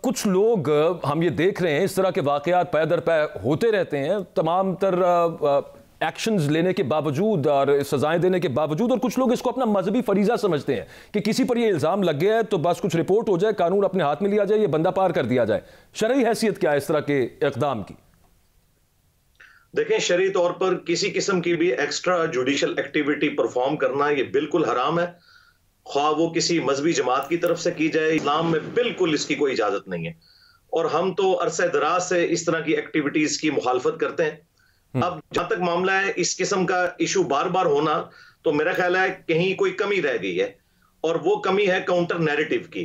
कुछ लोग हम ये देख रहे हैं, इस तरह के वाकयात पै दर पै होते रहते हैं, तमाम तर एक्शंस लेने के बावजूद और सजाएं देने के बावजूद, और कुछ लोग इसको अपना मजहबी फरीजा समझते हैं कि किसी पर ये इल्ज़ाम लग गया है तो बस कुछ रिपोर्ट हो जाए, कानून अपने हाथ में लिया जाए, ये बंदा पार कर दिया जाए। शरई हैसियत क्या है इस तरह के इक़दाम की? देखें, शरई तौर पर किसी किस्म की भी एक्स्ट्रा जुडिशल एक्टिविटी परफॉर्म करना ये बिल्कुल हराम है, ख्वाह वो किसी मजहबी जमात की तरफ से की जाए। इस्लाम में बिल्कुल इसकी कोई इजाजत नहीं है, और हम तो अरसे दराज से इस तरह की एक्टिविटीज की मुखालफत करते हैं। अब जहां तक मामला है इस किस्म का इशू बार बार होना, तो मेरा ख्याल है कहीं कोई कमी रह गई है, और वो कमी है काउंटर नैरेटिव की।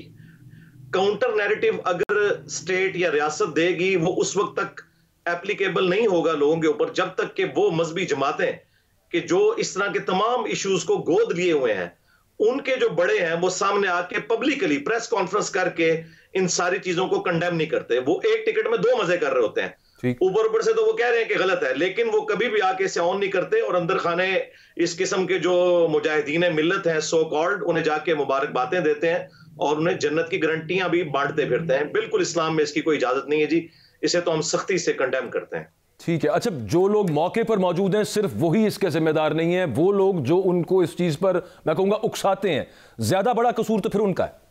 काउंटर नैरेटिव अगर स्टेट या रियासत देगी, वो उस वक्त तक एप्लीकेबल नहीं होगा लोगों के ऊपर जब तक कि वो मजहबी जमातें कि जो इस तरह के तमाम इश्यूज को गोद लिए हुए हैं, उनके जो बड़े हैं वो सामने आके पब्लिकली प्रेस कॉन्फ्रेंस करके इन सारी चीजों को कंडेम नहीं करते। वो एक टिकट में दो मजे कर रहे होते हैं, ऊपर से तो वो कह रहे हैं कि गलत है, लेकिन वो कभी भी आके इसे ऑन नहीं करते, और अंदर खाने इस किस्म के जो मुजाहिदीन मिल्लत हैं सो कॉल्ड, उन्हें जाके मुबारकबादें देते हैं और उन्हें जन्नत की गारंटियां भी बांटते फिरते हैं। बिल्कुल इस्लाम में इसकी कोई इजाजत नहीं है जी, इसे तो हम सख्ती से कंडेम करते हैं। ठीक है। अच्छा, जो लोग मौके पर मौजूद हैं सिर्फ वही इसके जिम्मेदार नहीं है, वो लोग जो उनको इस चीज पर मैं कहूंगा उकसाते हैं, ज्यादा बड़ा कसूर तो फिर उनका है।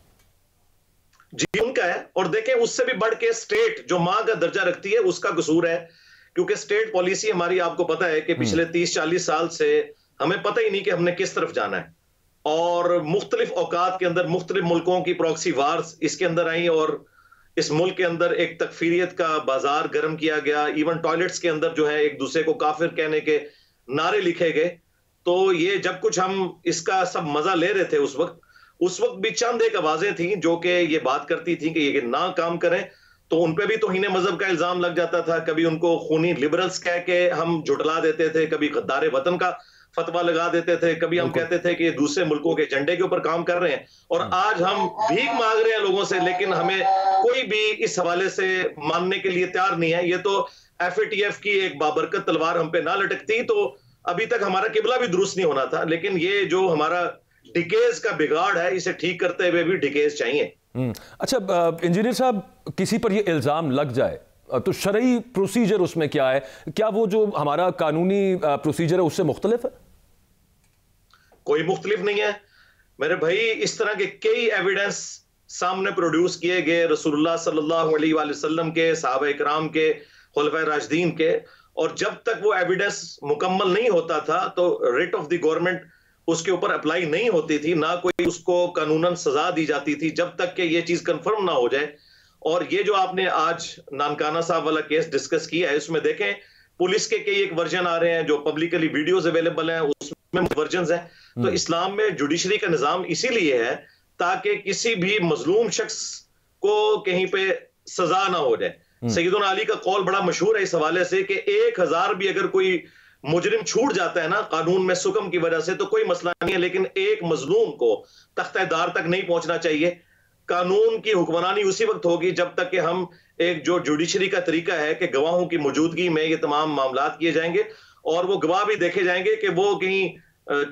जी उनका है, और देखें उससे भी बढ़ के स्टेट जो मां का दर्जा रखती है उसका कसूर है, क्योंकि स्टेट पॉलिसी हमारी आपको पता है कि पिछले 30-40 साल से हमें पता ही नहीं कि हमने किस तरफ जाना है, और मुख्तलिफ औकात के अंदर मुख्तलिफ मुल्कों की प्रॉक्सी वार्स इसके अंदर आई, और इस मुल्क के अंदर एक तकफीरियत का बाजार गर्म किया गया। इवन टॉयलेट्स के अंदर जो है एक दूसरे को काफिर कहने के नारे लिखे गए। तो ये जब कुछ हम इसका सब मजा ले रहे थे उस वक्त भी चंद एक आवाजें थी जो कि ये बात करती थी कि ये ना काम करें, तो उन पे भी तौहीन मजहब का इल्जाम लग जाता था। कभी उनको खूनी लिबरल्स कह के हम जुटला देते थे, कभी गद्दार वतन का फतवा लगा देते थे, कभी हम कहते थे कि दूसरे मुल्कों के झंडे के ऊपर काम कर रहे हैं, और आज हम भीख मांग रहे हैं लोगों से, लेकिन हमें कोई भी इस हवाले से मानने के लिए तैयार नहीं है। ये तो FATF की एक बाबरकत तलवार हम पे ना लटकती तो अभी तक हमारा किबला भी दुरुस्त नहीं होना था, लेकिन ये जो हमारा डिकेज का बिगाड़ है, इसे ठीक करते हुए भी डिकेज चाहिए। अच्छा इंजीनियर साहब, किसी पर ये इल्जाम लग जाए तो शरई प्रोसीजर उसमें क्या है? क्या वो जो हमारा कानूनी प्रोसीजर है उससे मुख्तलिफ है? कोई मुख्तलिफ नहीं है मेरे भाई। इस तरह के कई एविडेंस सामने प्रोड्यूस किए गए रसूलुल्लाह सल्लल्लाहु अलैहि वसल्लम के, सहाबा इकराम के, खुलफाए राशिदीन के, और जब तक वो एविडेंस मुकम्मल नहीं होता था तो रिट ऑफ द गवर्नमेंट उसके ऊपर अप्लाई नहीं होती थी, ना कोई उसको कानूनन सजा दी जाती थी जब तक कि ये चीज कंफर्म ना हो जाए। और ये जो आपने आज नानकाना साहब वाला केस डिस्कस किया है, उसमें देखें पुलिस के कई एक वर्जन आ रहे हैं, जो पब्लिकली वीडियोस अवेलेबल हैं उसमें वर्जन्स हैं। तो इस्लाम में जुडिशरी का निजाम इसीलिए है ताकि किसी भी मजलूम शख्स को कहीं पे सजा ना हो जाए। सैयदना अली का कौल बड़ा मशहूर है इस हवाले से कि 1000 भी अगर कोई मुजरिम छूट जाता है ना कानून में सुकम की वजह से तो कोई मसला नहीं है, लेकिन एक मजलूम को तख्तेदार तक नहीं पहुंचना चाहिए। कानून की हुक्मरानी उसी वक्त होगी जब तक कि हम एक जो जुडिशरी का तरीका है कि गवाहों की मौजूदगी में ये तमाम मामलात किए जाएंगे, और वो गवाह भी देखे जाएंगे कि वो कहीं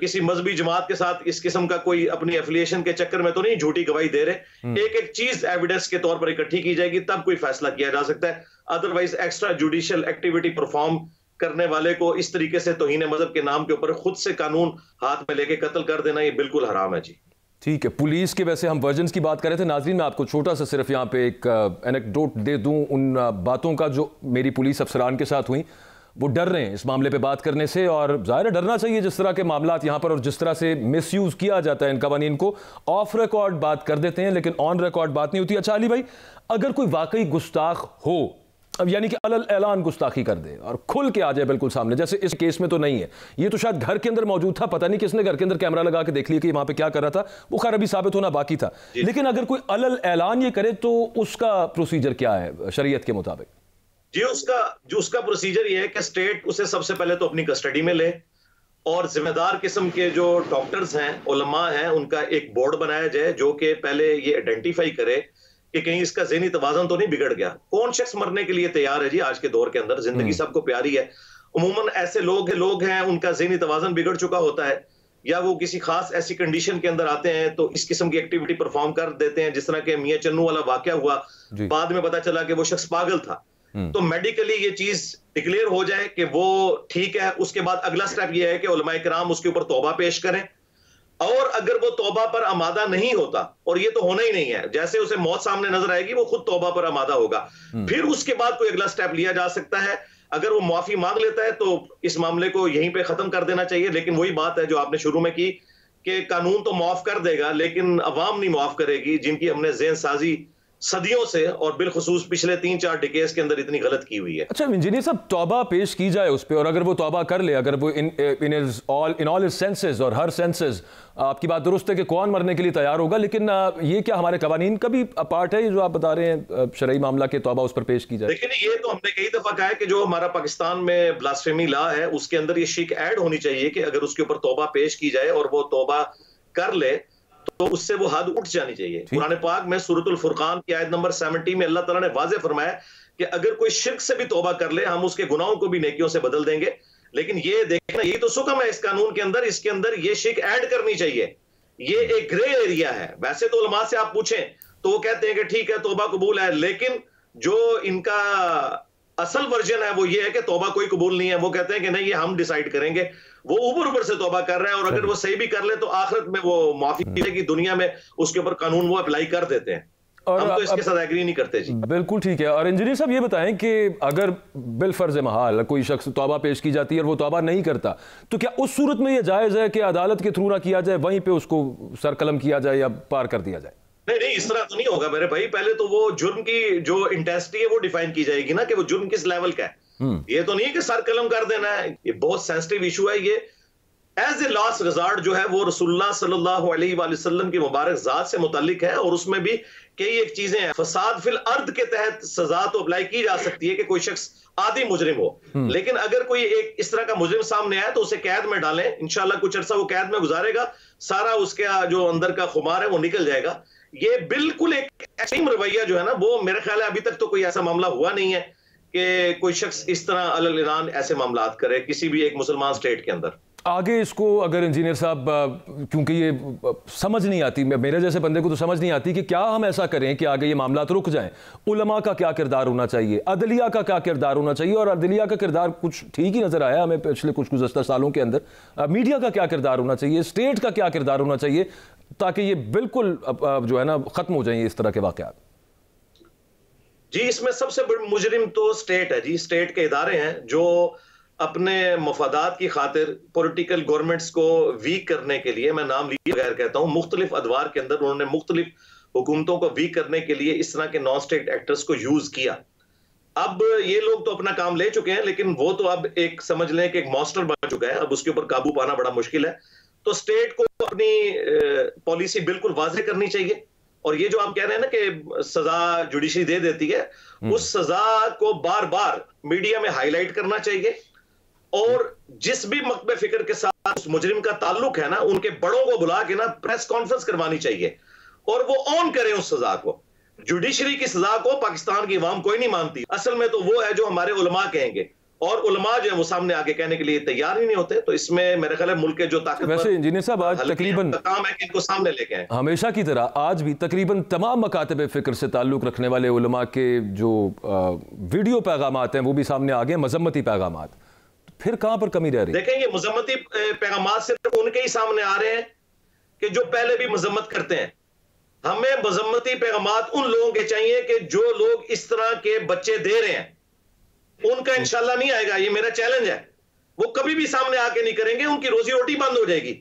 किसी मजहबी जमात के साथ इस किस्म का कोई अपनी एफिलिएशन के चक्कर में तो नहीं झूठी गवाही दे रहे। एक एक चीज एविडेंस के तौर पर इकट्ठी की जाएगी, तब कोई फैसला किया जा सकता है। Otherwise extra judicial activity perform करने वाले को इस तरीके से तौहीन मजहब के नाम के ऊपर खुद से कानून हाथ में लेके कत्ल कर देना, ये बिल्कुल हराम है जी। ठीक है। पुलिस के वैसे हम वर्जन्स की बात कर रहे थे नाजरीन, मैं आपको छोटा सा सिर्फ यहाँ पे एक एनेक्डोट दे दूं उन बातों का जो मेरी पुलिस अफसरान के साथ हुई। वो डर रहे हैं इस मामले पे बात करने से, और ज़ाहिर है डरना चाहिए जिस तरह के मामलात यहाँ पर और जिस तरह से मिसयूज़ किया जाता है इन कवानीन को। ऑफ रिकॉर्ड बात कर देते हैं लेकिन ऑन रिकॉर्ड बात नहीं होती। अच्छा अली भाई, अगर कोई वाकई गुस्ताख हो, अब यानी कि अलल ऐलान गुस्ताखी कर दे और खुल के आ जाए बिल्कुल सामने, जैसे इस केस में तो नहीं है, ये तो शायद घर के अंदर मौजूद था, पता नहीं किसने घर के अंदर कैमरा लगा के देख लिया कि वहां पे क्या कर रहा था, वो खैर अभी साबित होना बाकी था, लेकिन अगर कोई अलल ऐलान ये करे तो उसका प्रोसीजर क्या है शरीयत के मुताबिक? जी उसका प्रोसीजर ये है कि स्टेट उसे सबसे पहले तो अपनी कस्टडी में ले, और जिम्मेदार किस्म के जो डॉक्टर्स हैं, उलमा हैं, उनका एक बोर्ड बनाया जाए जो कि पहले ये आइडेंटिफाई करे कि कहीं इसका ज़हनी तवाज़ुन तो नहीं बिगड़ गया। कौन शख्स मरने के लिए तैयार है जी आज के दौर के अंदर? जिंदगी सबको प्यारी है। उमूमन ऐसे लोग हैं उनका ज़हनी तवाज़ुन बिगड़ चुका होता है, या वो किसी खास ऐसी कंडीशन के अंदर आते हैं तो इस किस्म की एक्टिविटी परफॉर्म कर देते हैं, जिस तरह के मियां चन्नू वाला वाकया हुआ, बाद में पता चला कि वो शख्स पागल था। तो मेडिकली ये चीज डिक्लेयर हो जाए कि वो ठीक है, उसके बाद अगला स्टेप ये है कि उलमाए किराम उसके ऊपर तौबा पेश करें, और अगर वो तौबा पर आमादा नहीं होता, और ये तो होना ही नहीं है, जैसे उसे मौत सामने नजर आएगी वो खुद तौबा पर आमादा होगा, फिर उसके बाद कोई अगला स्टेप लिया जा सकता है। अगर वो माफी मांग लेता है तो इस मामले को यहीं पे खत्म कर देना चाहिए। लेकिन वही बात है जो आपने शुरू में की कि कानून तो माफ कर देगा लेकिन अवाम नहीं माफ करेगी, जिनकी हमने जेन साजी सदियों से और बिलखुसूस पिछले 3-4 डिकेड्स के अंदर इतनी गलत की हुई है। अच्छा इंजीनियर साहब, तौबा पेश की जाए उस पर, और अगर वो तौबा कर ले, अगर वो इन ऑल हिज सेंसेस और हर सेंसेस, आपकी बात दुरुस्त है कि कौन मरने के लिए तैयार होगा, लेकिन ये क्या हमारे कवानीन का भी पार्ट है जो आप बता रहे हैं शरई मामला के तौबा उस पर पेश की जाए? लेकिन ये तो हमने कई दफा कहा है कि जो हमारा पाकिस्तान में ब्लास्फेमी लॉ है उसके अंदर ये शिक ऐड होनी चाहिए कि अगर उसके ऊपर तौबा पेश की जाए और वो तौबा कर ले तो उससे वो हद उठ जानी चाहिए। कुरान पाक में सूरतुल फुरकान की आयत नंबर 70 में अल्लाह ताला ने वाज़ेह फरमाया कि अगर कोई शिर्क से भी तौबा कर ले हम उसके गुनाहों को भी नेकियों से बदल देंगे। लेकिन ये देखना, यही तो सुकम है इस कानून के अंदर, इसके अंदर ये शिक ऐड करनी चाहिए। ये एक ग्रे एरिया है। वैसे तो उलमा से आप पूछें तो वो कहते हैं कि ठीक है तौबा कबूल है, लेकिन जो इनका असल वर्जन है वो ये है कि तौबा कोई कबूल नहीं है। वो कहते हैं कि नहीं, ये हम डिसाइड करेंगे। वो ऊपर से तौबा कर रहा है, और अगर वो सही भी कर ले तो आखिरत में वो माफी मिलेगी, दुनिया में उसके ऊपर कानून वो अप्लाई कर देते हैं। और हम तो इसके साथ एग्री नहीं करते जी। बिल्कुल ठीक है। और इंजीनियर साहब ये बताएं कि अगर बिलफर्ज महाल कोई शख्स तौबा पेश की जाती है और वो तौबा नहीं करता, तो क्या उस सूरत में ये जायज़ है कि अदालत के थ्रू ना किया जाए, वहीं पे उसको सरकलम किया जाए या पार कर दिया जाए? नहीं, इस तरह तो नहीं होगा मेरे भाई। पहले तो वो जुर्म की जो इंटेंसिटी है वो डिफाइन की जाएगी ना, कि वो जुर्म किस लेवल का है। ये तो नहीं है कि सर कलम कर देना है। ये बहुत सेंसिटिव इशू है। ये एज ए लास्ट रिजॉर्ट जो है वो रसूलुल्लाह सल्लल्लाहु अलैहि वसल्लम की मुबारक जात से मुताल्लिक है, और उसमें भी कई एक चीजें हैं। फसाद फिल अर्द के तहत सजा तो अप्लाई की जा सकती है कि कोई शख्स आदि मुजरिम हो, लेकिन अगर कोई एक इस तरह का मुजरिम सामने आए तो उसे कैद में डालें। इंशाल्लाह कुछ अर्सा वो कैद में गुजारेगा, सारा उसका जो अंदर का खुमार है वो निकल जाएगा। ये बिल्कुल एक एक्सट्रीम रवैया जो है ना, वो मेरे ख्याल है अभी तक तो कोई ऐसा मामला हुआ नहीं है कि कोई शख्स इस तरह अलग ऐलान ऐसे मामलात करे किसी भी एक मुसलमान स्टेट के अंदर। आगे इसको अगर इंजीनियर साहब, क्योंकि ये समझ नहीं आती, मेरे जैसे बंदे को तो समझ नहीं आती कि क्या हम ऐसा करें कि आगे ये मामला रुक जाएं। उलमा का क्या किरदार होना चाहिए, अदलिया का क्या किरदार होना चाहिए, और अदलिया का किरदार कुछ ठीक ही नजर आया हमें पिछले कुछ गुज़श्ता सालों के अंदर। मीडिया का क्या किरदार होना चाहिए, स्टेट का क्या किरदार होना चाहिए, ताकि ये बिल्कुल जो है ना खत्म हो जाए इस तरह के वाक़यात। जी, इसमें सबसे बड़ी मुजरिम तो स्टेट है जी। स्टेट के इदारे हैं जो अपने मफादात की खातिर पॉलिटिकल गवर्नमेंट्स को वीक करने के लिए, मैं नाम लिए बगैर कहता हूं, मुख्तलिफ अदवार के अंदर उन्होंने मुख्तलिफ हुकूमतों को वीक करने के लिए इस तरह के नॉन स्टेट एक्टर्स को यूज किया। अब ये लोग तो अपना काम ले चुके हैं, लेकिन वो तो अब एक समझ लें कि एक मॉन्स्टर बन चुका है। अब उसके ऊपर काबू पाना बड़ा मुश्किल है। तो स्टेट को अपनी पॉलिसी बिल्कुल वाज़ेह करनी चाहिए, और ये जो आप कह रहे हैं ना कि सजा जुडिशरी दे देती है, उस सजा को बार बार मीडिया में हाईलाइट करना चाहिए, और जिस भी मकबे फिक्र के साथ उस मुजरिम का ताल्लुक है ना, उनके बड़ों को बुला के ना प्रेस कॉन्फ्रेंस करवानी चाहिए, और वो ऑन करें उस सजा को। जुडिशरी की सजा को पाकिस्तान की अवाम कोई नहीं मानती। असल में तो वो है जो हमारे उलमा कहेंगे, और उलमा जो है वो सामने आके कहने के लिए तैयार ही नहीं होते। तो इसमें मेरे ख्याल है मुल्क के जो ताकतवर, वैसे इंजीनियर साहब आज तकरीबन काम है कि इनको सामने लेके आए। हमेशा की तरह आज भी तकरीबन तमाम मकातब फिक्र से ताल्लुक रखने वाले उलमा के जो वीडियो पैगामात हैं वो भी सामने आ गए, मजम्मती पैगामात। फिर कहां पर कमी रह रही है? देखें, ये मजम्मती पैगामात सिर्फ उनके ही सामने आ रहे हैं कि जो पहले भी मजम्मत करते हैं। हमें मजम्मती पैगामात उन लोगों के चाहिए कि जो लोग इस तरह के बच्चे दे रहे हैं, उनका इंशाल्लाह नहीं आएगा। ये मेरा चैलेंज है। वो कभी भी सामने आके नहीं करेंगे, उनकी रोजी रोटी बंद हो जाएगी।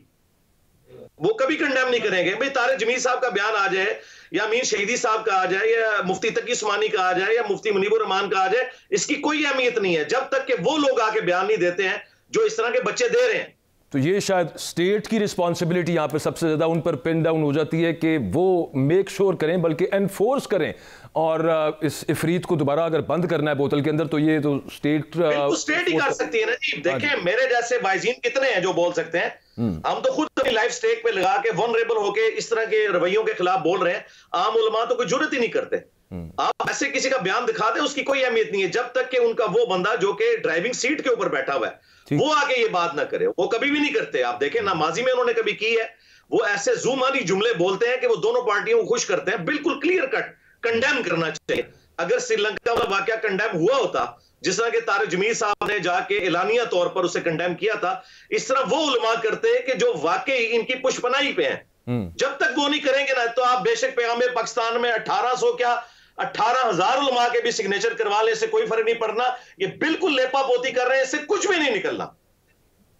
वो कभी कंडेम नहीं करेंगे। भाई तारिक जमील साहब का बयान आ जाए, या अमीन शहीदी साहब का आ जाए, या मुफ्ती तकी उस्मानी का आ जाए, या मुफ्ती मुनीबुर रहमान का आ जाए, इसकी कोई अहमियत नहीं है जब तक कि वो लोग आके बयान नहीं देते हैं जो इस तरह के बच्चे दे रहे हैं। तो ये शायद स्टेट की रिस्पॉन्सिबिलिटी यहाँ पे सबसे ज़्यादा उन पर पिन डाउन हो जाती है कि वो मेक श्योर करें, बल्कि एनफोर्स करें, और इस इफरीत को दोबारा अगर बंद करना है बोतल के अंदर तो ये तो स्टेट ही कर सकती है ना जी। देखें, मेरे जैसे वाइजीन कितने हैं जो बोल सकते हैं। हम तो खुद अपनी लाइफ स्टेक पे लगा के वनरेबल होके इस तरह के रवैयों के खिलाफ बोल रहे हैं। आम उलमा तो कोई जुर्रत ही नहीं करते। आप ऐसे किसी का बयान दिखा दें, उसकी कोई अहमियत नहीं है जब तक कि उनका वो बंदा जो कि ड्राइविंग सीट के ऊपर बैठा हुआ है वो आके ये बात ना करे। वो कभी भी नहीं करते। आप देखें ना, माजी में उन्होंने कभी की है। वो ऐसे जुबानी जुमले बोलते हैं कि वो दोनों पार्टियों को खुश करते हैं। बिल्कुल क्लियर कट कंडेम करना चाहिए। अगर श्रीलंका वाला वाकया कंडेम हुआ होता, जिस तरह के तारिक जमील साहब ने जाके एलानिया तौर पर उसे कंडेम किया था, इस तरह वो उलमा करते हैं कि जो वाकई इनकी पुष्पनाई पे हैं। जब तक वो नहीं करेंगे ना, तो आप बेशक पैगाम पाकिस्तान में 1800 क्या 18,000 उलमा के भी सिग्नेचर करवा ले, इससे कोई फर्क नहीं पड़ना। ये बिल्कुल लेपापोती कर रहे हैं, इससे कुछ भी नहीं निकलना।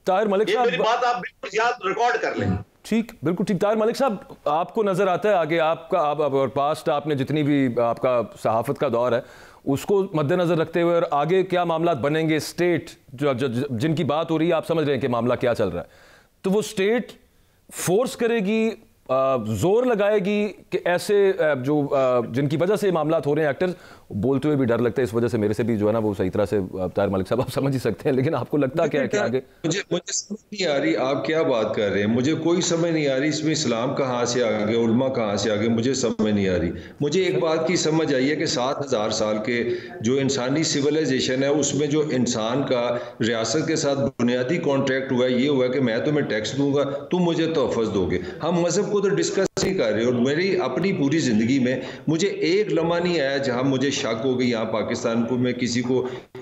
ताहिर मलिक साहब, मेरी बात आप बिल्कुल याद रिकॉर्ड कर लें। ठीक, बिल्कुल ठीक। ताहिर मलिक साहब, आपको नजर आता है आगे आपका और पास्ट आपने जितनी भी आपका सहाफत का दौर है उसको मद्देनजर रखते हुए और आगे क्या मामला बनेंगे, स्टेट जिनकी बात हो रही है, आप समझ रहे हैं कि मामला क्या चल रहा है, तो वो स्टेट फोर्स करेगी, जोर लगाएगी कि ऐसे जो जिनकी वजह से मामला हो रहे हैं, एक्टर्स बोलते हुए भी डर लगता है इस वजह से, मेरे से भी जो है ना वो सही तरह से, ताहिर मलिक साहब आप समझ ही सकते हैं, लेकिन आपको लगता क्या है कि आगे? मुझे समझ नहीं आ रही आप क्या बात कर रहे हैं। मुझे कोई समझ नहीं आ रही इसमें इस्लाम कहाँ से आ गया, उलमा कहाँ से आ गए, मुझे समझ नहीं आ रही। मुझे एक बात की समझ आई है कि 7,000 साल के जो इंसानी सिविलाइजेशन है उसमें जो इंसान का रियासत के साथ बुनियादी कॉन्ट्रैक्ट हुआ है, ये हुआ है कि मैं तुम्हें टैक्स दूंगा, तुम मुझे तोहफ़्ज़ दोगे। हम मजहब को तो डिस्कस नहीं कर रहे। और मेरी अपनी पूरी ज़िंदगी में मुझे एक लम्हा नहीं आया जहाँ मुझे शक हो कि यहाँ पाकिस्तान को में किसी को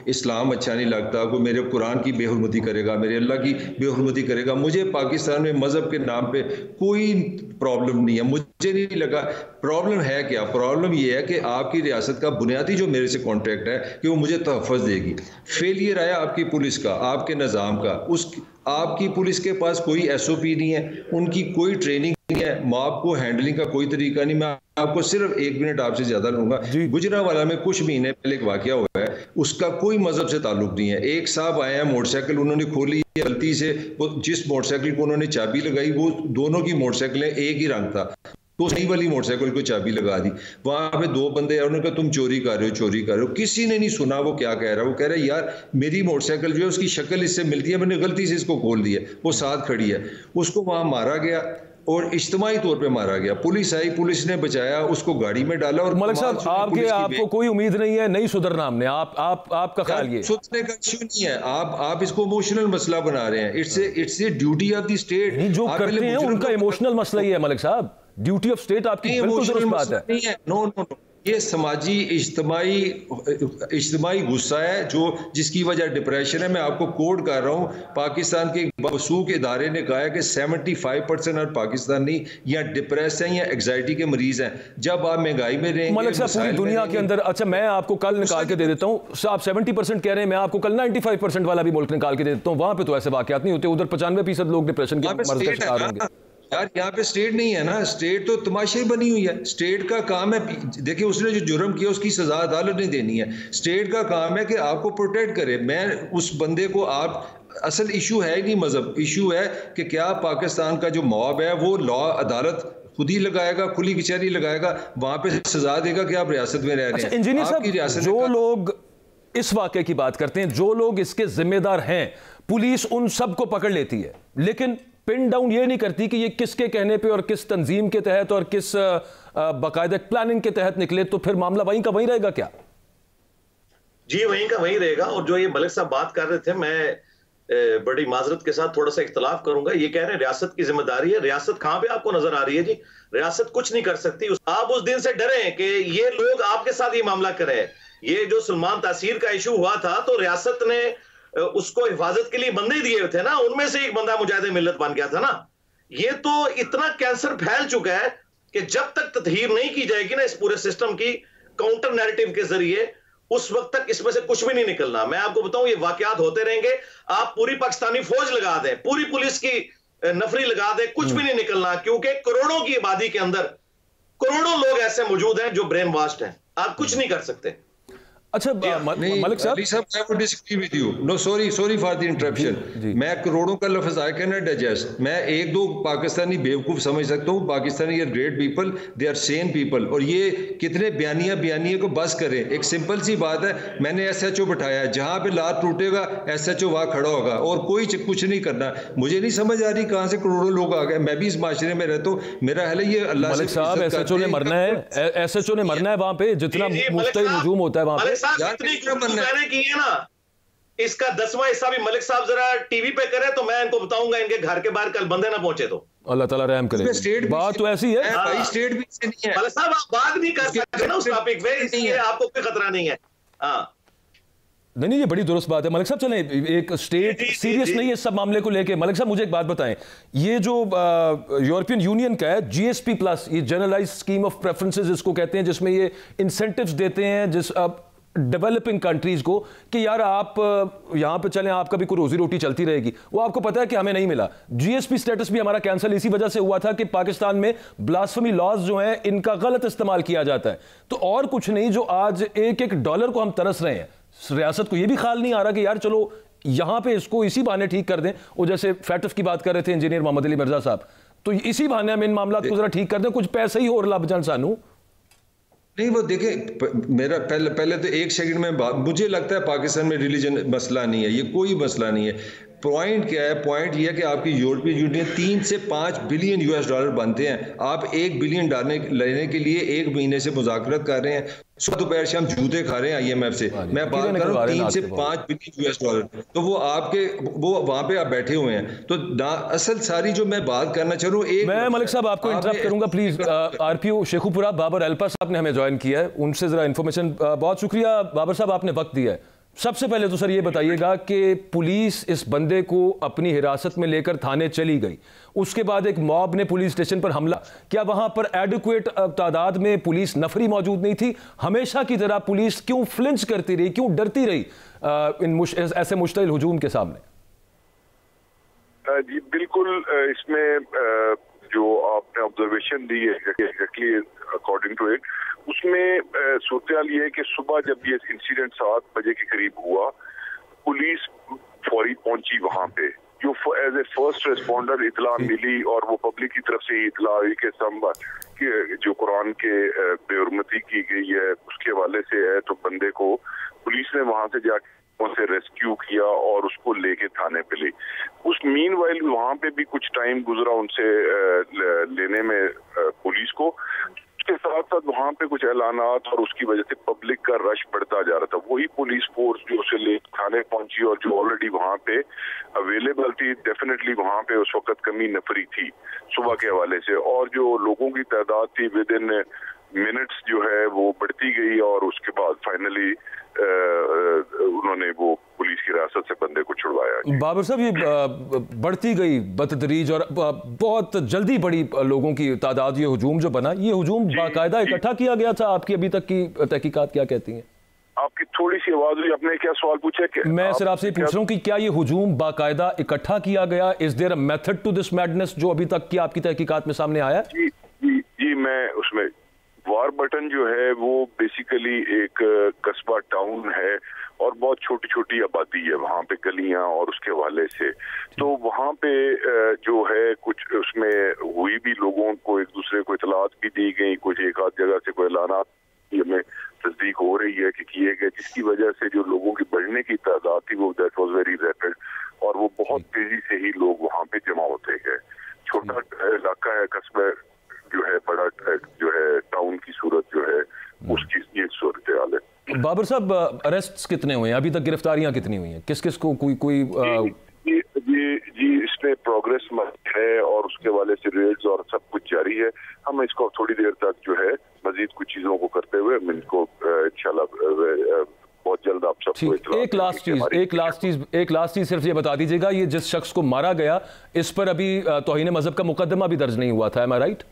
इस्लाम अच्छा नहीं लगता, कोई मेरे कुरान की बेहुरमती करेगा, मेरे अल्लाह की बेहुरमती करेगा। मुझे पाकिस्तान में मज़हब के नाम पे कोई प्रॉब्लम नहीं है। मुझे नहीं लगा प्रॉब्लम है क्या। प्रॉब्लम ये है कि आपकी रियासत का बुनियादी जो मेरे से कॉन्ट्रैक्ट है कि वो मुझे तहफ़्फ़ुज़ देगी। फेलियर आया आपकी पुलिस का, आपके निज़ाम का। उस आपकी पुलिस के पास कोई SOP नहीं है, उनकी कोई ट्रेनिंग नहीं है, मॉब को हैंडलिंग का कोई तरीका नहीं। मैं आपको सिर्फ 1 मिनट आपसे ज्यादा लूंगा। गुजरांवाला में कुछ महीने पहले एक वाकया हुआ है, उसका कोई मजहब से ताल्लुक नहीं है। एक साहब आए हैं, मोटरसाइकिल उन्होंने खोली गलती से, वो जिस मोटरसाइकिल को उन्होंने चाबी लगाई वो दोनों की मोटरसाइकिलें एक ही रंग था, तो सही वाली मोटरसाइकिल को चाबी लगा दी। वहां पे 2 बंदे आए, उन्होंने कहा तुम चोरी कर रहे हो, चोरी कर रहे हो। किसी ने नहीं सुना वो क्या कह रहा है। वो कह रहा है यार मेरी मोटरसाइकिल जो है उसकी शक्ल इससे मिलती है, मैंने गलती से इसको खोल दिया, वो साथ खड़ी है। उसको वहां मारा गया और इज्तिमाई तौर पे मारा गया। पुलिस आई, पुलिस ने बचाया, उसको गाड़ी में डाला। और मलिक साहब आपको कोई उम्मीद नहीं है, नहीं सुधरना हमने, आपका ख्याल ये सुधरने का इश्यू नहीं है। आप इसको इमोशनल मसला बना रहे हैं। It's a duty of the state. जो करते हैं उनका इमोशनल मसला ही है मलिक साहब। ड्यूटी ऑफ स्टेट आपकी बिल्कुल दुरुस्त बात है। नो, ये समाजी इज्तिमाई गुस्सा है जो जिसकी वजह डिप्रेशन है। मैं आपको कोड कर रहा हूँ, पाकिस्तान के मौसूक इदारे ने कहा है कि 75% और पाकिस्तानी या डिप्रेस हैं या एग्जाइटी के मरीज हैं। जब आप महंगाई में रहेंगे, मलिक साहब पूरी दुनिया के अंदर, अच्छा मैं आपको कल निकाल के दे देता हूँ, आप 70% कह रहे हैं, मैं आपको कल 95% वाला भी मुल्क निकाल के दे देता हूँ। वहां पे तो ऐसे वाकयात नहीं होते, उधर 95% लोग डिप्रेशन के मर्ज का शिकार होंगे। यार यहाँ पे स्टेट नहीं है ना, स्टेट तो तमाशे बनी हुई है। स्टेट का काम है, देखिए उसने जो जुर्म किया उसकी सजा अदालत ने देनी है। स्टेट का काम है कि आपको प्रोटेक्ट करे। मैं उस बंदे को असल इशू है ही नहीं मजहब, इशू है कि क्या पाकिस्तान का जो मॉब है वो लॉ अदालत खुद ही लगाएगा, खुली कचहरी लगाएगा, वहां पे सजा देगा कि आप रियासत में रह रहे हैं। इंजीनियर साहब, जो लोग इस वाकये की बात करते हैं, जो लोग इसके जिम्मेदार हैं, पुलिस उन सबको पकड़ लेती है, लेकिन पिन डाउन ये नहीं करती कि ये किसके कहने पे और किस तंजीम के तहत और किस बाकायदा प्लानिंग के तहत निकले, तो फिर मामला वहीं का वहीं रहेगा क्या? जी वहीं का वहीं रहेगा। और जो ये मलिक साहब बात कर रहे थे, मैं बड़ी माजरत के साथ थोड़ा सा इख्तलाफ करूंगा। ये कह रहे हैं रियासत की जिम्मेदारी है। रियासत कहां पे आपको नजर आ रही है? जी रियासत कुछ नहीं कर सकती। आप उस दिन से डरे कि ये लोग आपके साथ ये मामला करें। ये जो सलमान तासीर का इशू हुआ था, तो रियासत ने उसको हिफाजत के लिए बंदे दिए थे ना, उनमें से एक बंदा मुजाहिद मिल्लत बन गया था ना। ये तो इतना कैंसर फैल चुका है कि जब तक तत्हीर नहीं की जाएगी ना इस पूरे सिस्टम की काउंटर नैरेटिव के जरिए, उस वक्त तक इसमें से कुछ भी नहीं निकलना। मैं आपको बताऊं, ये वाकयात होते रहेंगे। आप पूरी पाकिस्तानी फौज लगा दें, पूरी पुलिस की नफरी लगा दें, कुछ भी नहीं निकलना, क्योंकि करोड़ों की आबादी के अंदर करोड़ों लोग ऐसे मौजूद हैं जो ब्रेन वॉश्ड हैं। आप कुछ नहीं कर सकते। अच्छा मलिक साहब, I would disagree with you. No, sorry for the interruption. मैं करोड़ों का लफ्ज I cannot digest. मैं एक दो पाकिस्तानी बेवकूफ समझ सकता हूँ. Pakistani are great people, they are sane people. और ये कितने बयानिया को बस करें. एक सिंपल सी बात है, मैंने SHO बिठाया, जहाँ पे लात टूटेगा SHO वहाँ खड़ा होगा और कोई कुछ नहीं करना. मुझे नहीं समझ आ रही कहाँ से करोड़ों लोग आ गए. मैं भी इस माशरे में रहता हूँ. मेरा हाल है ये अल्लाह मलिक साहब, SHO ने मरना है, SHO ने मरना है वहाँ पे, जितना मुश्तइल हुजूम होता है वहाँ पे. मैंने की है ना, इसका 10वां हिस्सा भी मलिक साहब जरा टीवी पे करें तो मैं इनको बताऊंगा इनके घर के बाहर कल बंदे ना पहुंचे तो अल्लाह ताला रहम करे. बात तो ऐसी है भाई, स्टेट भी से नहीं है. मलिक साहब आप बात नहीं कर सकते ना उस टॉपिक पे, इसलिए आपको कोई खतरा नहीं है. हाँ नहीं, ये बड़ी दुरुस्त बात है मलिक साहब. चलें, एक स्टेट सीरियस नहीं है इस सब मामले को लेके. मलिक साहब मुझे एक बात बताएं, ये जो यूरोपियन यूनियन का है GSP प्लस, ये जनरलाइज्ड स्कीम ऑफ प्रेफरेंसेस इसको कहते हैं, जिसमें ये इंसेंटिव्स देते हैं जिस डेवलपिंग कंट्रीज को कि यार आप यहाँ पे चलें, आपका भी कोई रोजी रोटी चलती रहेगी. वो आपको पता है कि हमें नहीं मिला. GSP स्टेटस भी हमारा कैंसिल इसी वजह से हुआ था कि पाकिस्तान में ब्लास्फेमी लॉज जो हैं इनका गलत इस्तेमाल किया जाता है. तो और कुछ नहीं, जो आज एक एक डॉलर को हम तरस रहे हैं, रियासत को ये भी ख्याल नहीं आ रहा कि यार चलो यहां पे इसको इसी बहाने ठीक कर दें. वो जैसे फैटफ की बात कर रहे थे इंजीनियर मोहम्मद अली मिर्जा साहब, तो इसी बहाने हम इन मामला को जरा ठीक कर दें, कुछ पैसे ही और लब जान सानू. नहीं, वो देखें, मेरा पहले तो एक सेकंड में मुझे लगता है पाकिस्तान में रिलीजन मसला नहीं है, ये कोई मसला नहीं है. पॉइंट क्या है? पॉइंट ये है कि आपकी यूरोपियन यूनियन 3 से 5 बिलियन US डॉलर बनते हैं. आप 1 बिलियन लेने के लिए 1 महीने से मुज़ाकरत कर रहे हैं. सुबह दोपहर शाम जूते खा रहे हैं IMF से. मैं बात कर रहा हूँ 3 से 5 बिलियन US डॉलर. तो वो वहां पे आप बैठे हुए हैं. तो असल सारी जो मैं बात करना चाह रहा हूँ, मैं मलिक साहब आपको इंटरप्ट करूंगा प्लीज. RPO शेखुपुरा बाबर अल्पा साहब ने हमें ज्वाइन किया है, उनसे जरा इन्फॉर्मेशन. बहुत शुक्रिया बाबर साहब, आपने वक्त दिया है. सबसे पहले तो सर ये बताइएगा कि पुलिस इस बंदे को अपनी हिरासत में लेकर थाने चली गई, उसके बाद एक मॉब ने पुलिस स्टेशन पर हमला, क्या वहां पर एडिक्वेट तादाद में पुलिस नफरी मौजूद नहीं थी? हमेशा की तरह पुलिस क्यों फ्लिंच करती रही, क्यों डरती रही ऐसे मुश्तइल हुजूम के सामने? जी बिल्कुल, इसमें जो आपने ऑब्जर्वेशन दी है एग्जैक्टली अकॉर्डिंग टू इट, उसमें सूरत ये है कि सुबह जब ये इंसिडेंट 7 बजे के करीब हुआ, पुलिस फौरी पहुंची वहां पे. जो एज ए फर्स्ट रिस्पॉन्डर इतला मिली और वो पब्लिक की तरफ से इतला हुई कि जो कुरान के बेहुरमती की गई है उसके हवाले से है, तो बंदे को पुलिस ने वहां से जाके उनसे रेस्क्यू किया और उसको लेके थाने पे ली. उस मीनवाइल वहां पे भी कुछ टाइम गुजरा उनसे लेने में पुलिस को. उसके साथ साथ वहां पे कुछ ऐलानात और उसकी वजह से पब्लिक का रश बढ़ता जा रहा था. वही पुलिस फोर्स जो उसे ले थाने पहुंची और जो ऑलरेडी वहां पे अवेलेबल थी, डेफिनेटली वहां पे उस वक्त कमी नफरी थी सुबह के हवाले से, और जो लोगों की तादाद थी विद इन मिनट्स जो है वो बढ़ती गई और उसके बाद फाइनली उन्होंने वो पुलिस की हिरासत से बंदे को छुड़वाया. बाबर साहब, ये बढ़ती गई बतदरीज और बहुत जल्दी बड़ी लोगों की तादाद, ये हुजूम जो बना, ये हुजूम बाकायदा इकट्ठा किया गया था? आपकी अभी तक की तहकीकात क्या कहती हैं? आपकी थोड़ी सी आवाज हुई, आपने क्या सवाल पूछा? मैं सर आपसे पूछ रहा हूँ कि क्या ये हुजूम बाकायदा इकट्ठा किया गया? Is there a method to this madness जो अभी तक की आपकी तहकीकात में सामने आया? जी मैं उसमें वार बटन जो है वो बेसिकली एक कस्बा टाउन है और बहुत छोटी छोटी आबादी है वहाँ पे, गलियां और उसके हवाले से. तो वहाँ पे जो है कुछ उसमें हुई भी, लोगों को एक दूसरे को इतलात भी दी गई, कुछ एक आध जगह से कोई ऐलानात हमें तस्दीक हो रही है कि किए गए, जिसकी वजह से जो लोगों की बढ़ने की तादाद थी वो दैट वाज वेरी रैपिड और वो बहुत तेजी से ही लोग वहाँ पे जमा होते गए. छोटा इलाका है, कस्बा जो है, बड़ा जो है टाउन की सूरत जो है उसकी ये सूरत हाल है. बाबर साहब, अरेस्ट्स कितने हुए हैं अभी तक? गिरफ्तारियां कितनी हुई हैं? किस किस को कोई जी इसमें प्रोग्रेस है और उसके वाले से रेड्स और सब कुछ जारी है. हम इसको थोड़ी देर तक जो है मजीद कुछ चीजों को करते हुए हम इनको इंशाल्लाह बहुत जल्द आप सबको. एक लास्ट चीज सिर्फ ये बता दीजिएगा, ये जिस शख्स को मारा गया इस पर अभी तौहीन मजहब का मुकदमा भी दर्ज नहीं हुआ था, एम आई राइट?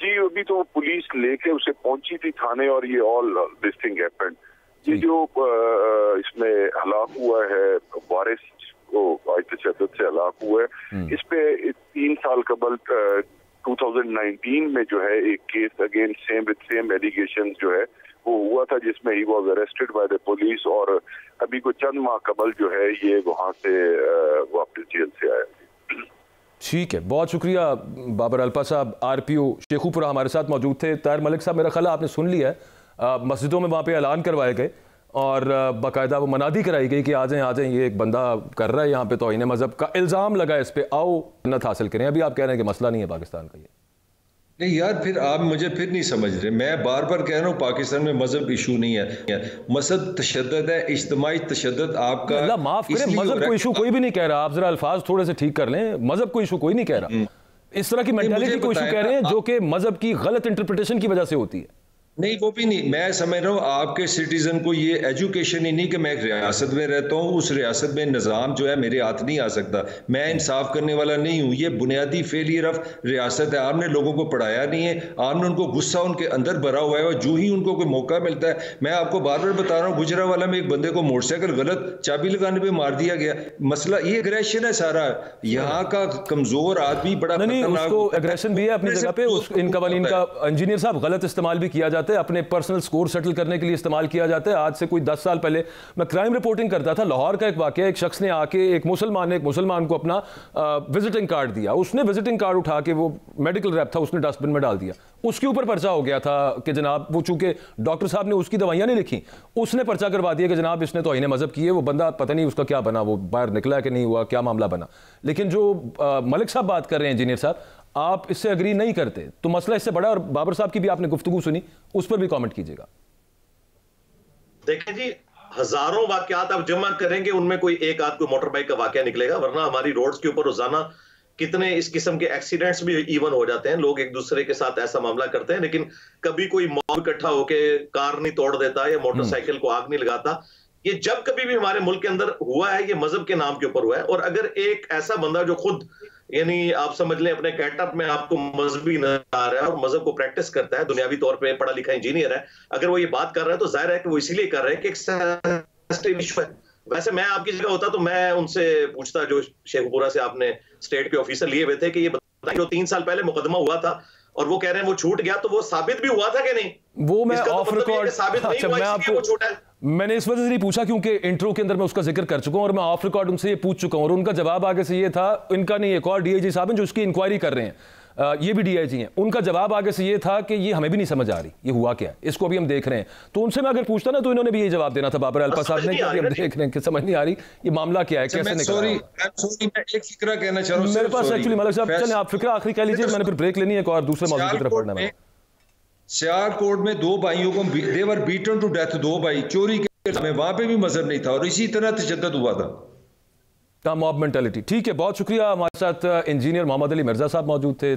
जी अभी तो पुलिस लेके उसे पहुंची थी थाने और ये ऑल दिस थिंग हैपेंड. ये जो इसमें हलाक हुआ है, वारिस को आज तशद्दुद से हलाक हुआ है, इस पे 3 साल कबल 2019 में जो है एक केस अगेंस्ट सेम एलिगेशन जो है वो हुआ था जिसमें he was arrested by the police, और अभी कोई चंद माह कबल जो है ये वहां से वापस जेल से आया। ठीक है, बहुत शुक्रिया बाबर अल्पा साहब। आरपीओ शेखुपुरा हमारे साथ मौजूद थे। ताहिर मलिक साहब, मेरा ख्याल आपने सुन लिया है, मस्जिदों में वहाँ पे ऐलान करवाए गए और बाकायदा वो मनादी कराई गई कि आ जाएं, ये एक बंदा कर रहा है यहाँ पे तौहीन मज़हब का इल्ज़ाम लगा, इस पर आओ जन्नत हासिल करें। अभी आप कह रहे हैं कि मसला नहीं है पाकिस्तान का ये। नहीं यार, फिर आप मुझे फिर नहीं समझ रहे। मैं बार बार कह रहा हूँ पाकिस्तान में मजहब इशू नहीं है, मजहब तशद्दुद है, इज्तिमाई तशद्दुद आपका। अल्लाह माफ करे, मजहब को इशू कोई भी नहीं कह रहा। आप जरा अल्फाज थोड़े से ठीक कर लें। मजहब को इशू कोई नहीं कह रहा, इस तरह की मेंटालिटी को इशू कह रहे हैं जो कि मजहब की गलत इंटरप्रिटेशन की वजह से होती है। नहीं, वो भी नहीं। मैं समझ रहा हूँ आपके सिटीजन को ये एजुकेशन ही नहीं कि मैं एक रियासत में रहता हूँ, उस रियासत में निज़ाम जो है मेरे हाथ नहीं आ सकता, मैं इंसाफ करने वाला नहीं हूँ। ये बुनियादी फेलियर ऑफ रियासत है। आपने लोगों को पढ़ाया नहीं है, आपने उनको गुस्सा उनके अंदर भरा हुआ है, और जो ही उनको कोई मौका मिलता है, मैं आपको बार बार बता रहा हूँ, गुजरावाला में एक बंदे को मोटरसाइकिल गलत चाबी लगाने पर मार दिया गया। मसला ये एग्रेशन है सारा। यहाँ का कमजोर आदमी बड़ा नहीं, उसको एग्रेशन भी है अपनी जगह पे। इन कवानीन का इंजीनियर साहब गलत इस्तेमाल भी किया जाता है, अपने पर्सनल स्कोर सेटल करने के लिए इस्तेमाल किया जाता है। आज से कोई 10 साल पहले मैं क्राइम रिपोर्टिंग करता था, लाहौर का एक वाकया, एक शख्स ने आके एक मुसलमान को अपना विजिटिंग कार्ड दिया। उसने विजिटिंग कार्ड उठा के, वो मेडिकल रैप था, उसने डस्टबिन में डाल दिया। उसके ऊपर पर्चा हो गया था कि जनाब, वो चूंकि डॉक्टर साहब ने उसकी दवाइयां नहीं लिखी, उसने पर्चा करवा दिया कि जनाब इसने तौहीन मजहब की है। वो बंदा पता नहीं उसका क्या बना, वो बाहर निकला कि नहीं हुआ, क्या मामला बना। लेकिन जो मलिक साहब बात कर रहे हैं, इंजीनियर साहब, आप इससे अग्री नहीं करते तो मसला इससे बड़ा। और बाबर साहब की भी आपने गुफ्तगू सुनी, उस पर भी कमेंट कीजिएगा। देखें जी, हजारों वाकयात आप जमा करेंगे, उनमें कोई एक आध कोई मोटर बाइक का वाकया निकलेगा, वरना हमारी रोड्स के ऊपर रोजाना कितने इस किस्म के एक्सीडेंट्स भी इवन हो जाते हैं। लोग एक दूसरे के साथ ऐसा मामला करते हैं, लेकिन कभी कोई मॉब इकट्ठा होकर कार नहीं तोड़ देता या मोटरसाइकिल को आग नहीं लगाता। ये जब कभी भी हमारे मुल्क के अंदर हुआ है, ये मजहब के नाम के ऊपर हुआ है। और अगर एक ऐसा बंदा जो खुद, यानी आप समझ लें अपने कैटअप में आपको मजहबी नजर आ रहा है और मजहब को प्रैक्टिस करता है, दुनियावी तौर पे पढ़ा लिखा इंजीनियर है, अगर वो ये बात कर रहा है तो जाहिर है कि वो इसीलिए कर रहे हैं कि एक सेंसिटिव इशू है। वैसे मैं आपकी जगह होता तो मैं उनसे पूछता, जो शेखपुरा से आपने स्टेट के ऑफिसर लिए हुए थे, कि ये बताइए जो 3 साल पहले मुकदमा हुआ था और वो कह रहे हैं वो छूट गया, तो वो साबित भी हुआ था कि नहीं? वो मैं ऑफ रिकॉर्ड, अच्छा, मैं आपको, मैंने इस वजह से नहीं पूछा क्योंकि इंट्रो के अंदर मैं उसका जिक्र कर चुका हूं और मैं ऑफ रिकॉर्ड उनसे ये पूछ चुका हूं, और उनका जवाब आगे से ये था, इनका नहीं, एक और डीआईजी साहब हैं जो इसकी इंक्वायरी कर रहे हैं, ये भी डीआईजी हैं, उनका जवाब आगे से ये था कि ये हमें भी नहीं समझ आ रही ये हुआ क्या है, इसको अभी हम देख रहे हैं। तो उनसे मैं अगर पूछता ना तो इन्होंने भी ये जवाब देना था, बाबर अल्पा साहब ने, कि अभी हम देख रहे हैं कि समझ नहीं आ रही ये मामला क्या है, कैसे निकला। मैं एक फिक्रा कहना चाह रहा हूं मेरे पास एक्चुअली मलिक साहब, चलें आप फिक्रा आखिरी कह लीजिए, मैंने फिर ब्रेक लेनी है और दूसरे मौजूद की तरफ बढ़ना है। सियालकोट में 2 भाइयों को दे वर बीटन टू डेथ, 2 भाई चोरी में, वहां पे भी मजहब नहीं था और इसी तरह तशद्दुद हुआ था, मॉब मेंटालिटी। ठीक है, बहुत शुक्रिया। हमारे साथ इंजीनियर मोहम्मद अली मिर्जा साहब मौजूद थे।